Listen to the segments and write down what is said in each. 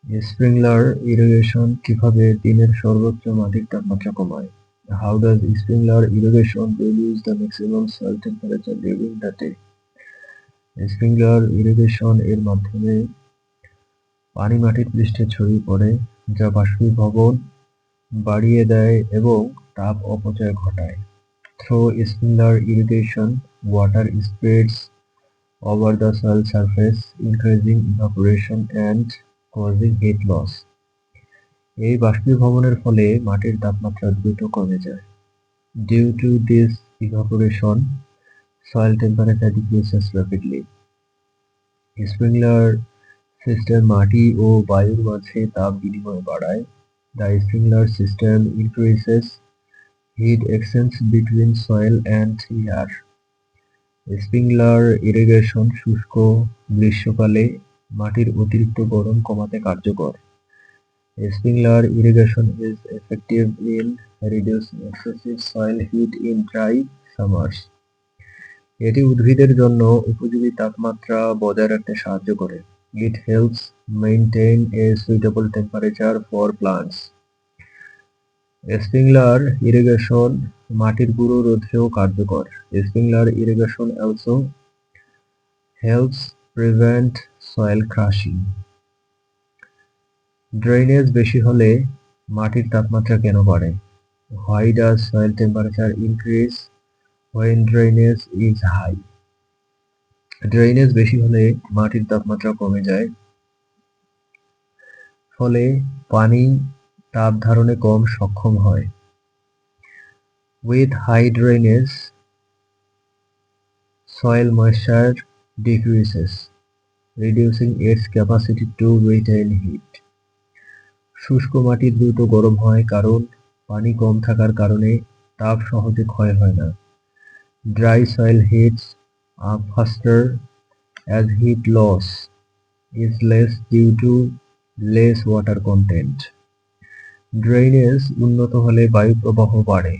Sprinkler irrigation কিভাবে দিনের সর্বোচ্চ মাটির তাপমাত্রা কমায়? How does sprinkler irrigation reduce the maximum soil temperature during the day? Sprinkler irrigation এর মাধ্যমে পানি মাটির পৃষ্ঠে ছড়িয়ে পড়ে, যা বাষ্পীভবন বাড়িয়ে দেয় এবং তাপ অপচয় ঘটায়। Through sprinkler irrigation, water spreads over the soil surface, increasing evaporation and causing heat loss. এই বাষ্পীভবনের ফলে মাটির তাপমাত্রা দ্রুত কমে যায়। Due to this evaporation, soil temperature decreases rapidly. Sprinkler system মাটি ও বায়ুর মাঝে তাপ বিনিময় বাড়ায়। The sprinkler system increases heat exchange between soil and air. Sprinkler irrigation শুষ্ক গ্রীষ্মকালে মাটির অতিরিক্ত গরম কমাতে কার্যকর। Sprinkler irrigation is effective in reducing excessive soil heat in dry summers. এটি উদ্ভিদের জন্য উপযোগী তাপমাত্রা বজায় রাখতে সাহায্য করে। It helps maintain a suitable temperature for plants. Sprinkler irrigation মাটির গুঁড়ো রোধেও কার্যকর। Sprinkler irrigation also helps prevent soil crushing. Drainage বেশি হলে মাটির তাপমাত্রা কেন বাড়ে? Why does soil temperature increase when drainage is high? Drainage বেশি হলে মাটির তাপমাত্রা কমে যায়, ফলে পানি তাপ ধারণে কম সক্ষম হয়। With high drainage, soil moisture decreases, reducing its capacity to retain heat. শুষ্ক মাটি দ্রুত গরম হয় কারণ পানি কম থাকার কারণে তাপ সহজে ক্ষয় হয় না। Dry soil heats up faster as heat loss is less due to less water content. Drainage উন্নত হলে বায়ু প্রবাহ বাড়ে,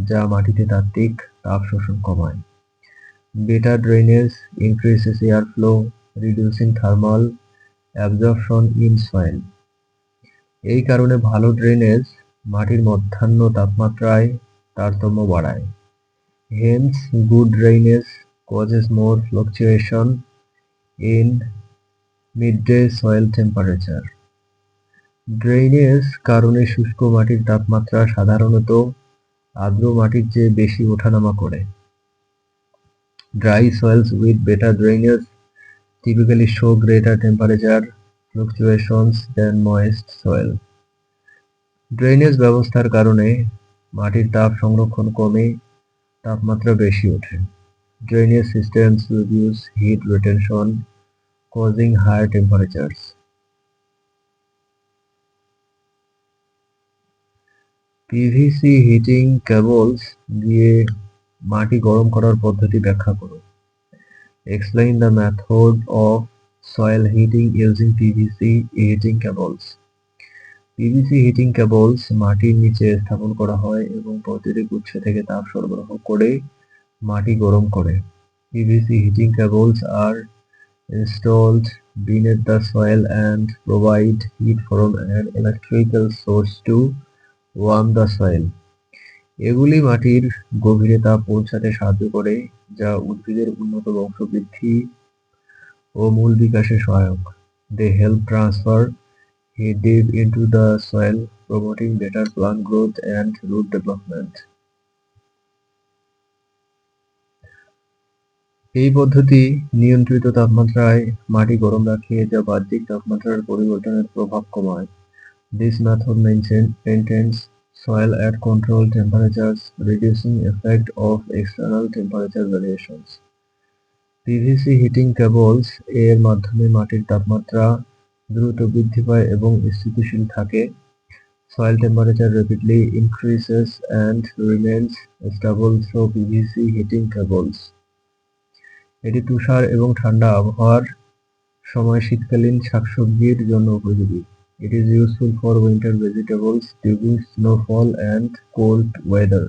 যা মাটিতে তাত্ত্বিক তাপ শোষণ কমায়। Better drainage increases airflow, reducing thermal absorption in soil. এই কারণে ভালো ড্রেনেজ মাটির মধ্যাহ্ন তাপমাত্রায় তারতম্য বাড়ায়। Hence, good drainage causes more fluctuation in midday soil temperature. Drainage কারণে শুষ্ক মাটির তাপমাত্রা সাধারণত আর্দ্র মাটির চেয়ে বেশি ওঠানামা করে। Dry soils with better drainage typically show greater temperature fluctuations than moist soil. Drainage ব্যবস্থার কারণে মাটির তাপ সংরক্ষণ কমে তাপমাত্রা বেশি ওঠে। Drainage systems reduce heat retention, causing higher temperatures. PVC heating cables দিয়ে মাটি গরম করার পদ্ধতি ব্যাখ্যা করো। Explain the method of soil heating using PVC heating cables. PVC heating cables মাটির নিচে স্থাপন করা হয় এবং বৈদ্যুতিক উৎস থেকে তাপ সরবরাহ করে মাটি গরম করে। PVC heating cables are installed beneath the soil and provide heat from an electrical source to warm the soil. এগুলি মাটির গভীরে তাপ পৌঁছাতে সাহায্য করে, যা উদ্ভিদের উন্নত বংশবৃদ্ধি ও মূল বিকাশে সহায়ক। They help transfer heat deep into the soil, promoting better plant growth and root development. এই পদ্ধতি নিয়ন্ত্রিত তাপমাত্রায় মাটি গরম রাখে, যা বাহ্যিক তাপমাত্রার পরিবর্তনের প্রভাব কমায়। This method maintains soil at controlled temperatures, reducing effect of external temperature variations. PVC heating cables এর মাধ্যমে মাটির তাপমাত্রা দ্রুত বৃদ্ধি পায় এবং স্থিতিশীল থাকে। Soil temperature rapidly increases and remains stable through PVC heating cables. এটি তুষার এবং ঠান্ডা আবহাওয়ার সময় শীতকালীন শাকসবজির জন্য উপযোগী। It is useful for winter vegetables during snowfall and cold weather.